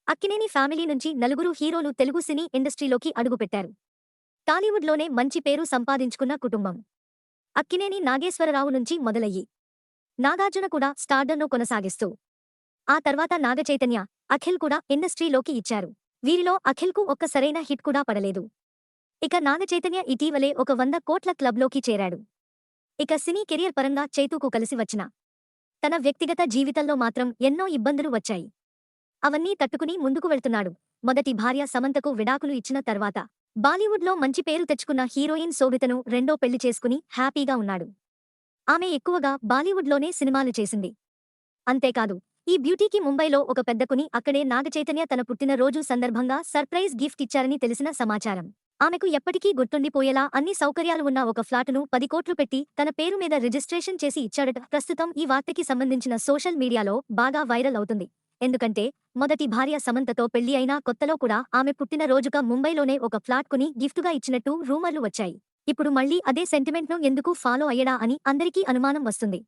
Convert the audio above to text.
Akkineni family నుంచి నలుగురు హీరోలు తెలుగు సినీ ఇండస్ట్రీలోకి అడుగుపెట్టారు. టాలీవుడ్లోనే మంచి పేరు సంపాదించుకున్న కుటుంబం. అక్కినేని నాగేశ్వరరావు నుంచి మొదలయ్యి నాగార్జున కూడా స్టార్డమ్‌ను కొనసాగిస్తూ ఆ తర్వాత నాగచైతన్య, అఖిల్ కూడా ఇండస్ట్రీలోకి ఇచ్చారు. వీరిలో అఖిల్‌కు ఒక్క సరైన హిట్ కూడా పడలేదు. ఇక నాగచైతన్య ఇటీవలే ఒక 100 కోట్ల క్లబ్‌లోకి చేరాడు. ఇక సినీ కెరియర్ పరంగా చైతూకు కలిసి వచ్చిన తన వ్యక్తిగత జీవితంలో మాత్రం ఎన్నో ఇబ్బందులు వచ్చాయి. అవన్నీ తట్టుకుని ముందుకు వెళ్తున్నాడు. మొదటి భార్య సమంతకు విడాకులు ఇచ్చిన తర్వాత బాలీవుడ్లో మంచి పేరు తెచ్చుకున్న హీరోయిన్ శోభితను రెండో పెళ్లి చేసుకుని హ్యాపీగా ఉన్నాడు. ఆమె ఎక్కువగా బాలీవుడ్లోనే సినిమాలు చేసింది. అంతేకాదు, ఈ బ్యూటీకి ముంబైలో ఒక పెద్దకుని అక్కడే నాగచైతన్య తన పుట్టినరోజు సందర్భంగా సర్ప్రైజ్ గిఫ్ట్ ఇచ్చారని తెలిసిన సమాచారం. ఆమెకు ఎప్పటికీ గుర్తుండిపోయేలా అన్ని సౌకర్యాలు ఉన్న ఒక ఫ్లాటును 10 కోట్లు పెట్టి తన పేరు మీద రిజిస్ట్రేషన్ చేసి ఇచ్చాడట. ప్రస్తుతం ఈ వార్తకి సంబంధించిన సోషల్ మీడియాలో బాగా వైరల్ అవుతుంది. ఎందుకంటే మొదటి భార్య సమంతతో పెళ్లి అయిన కొత్తలో కూడా ఆమె పుట్టినరోజుగా ముంబైలోనే ఒక ఫ్లాట్ కొని గిఫ్టుగా ఇచ్చినట్టు రూమర్లు వచ్చాయి. ఇప్పుడు మళ్ళీ అదే సెంటిమెంట్ను ఎందుకు ఫాలో అయ్యడా అని అందరికీ అనుమానం వస్తుంది.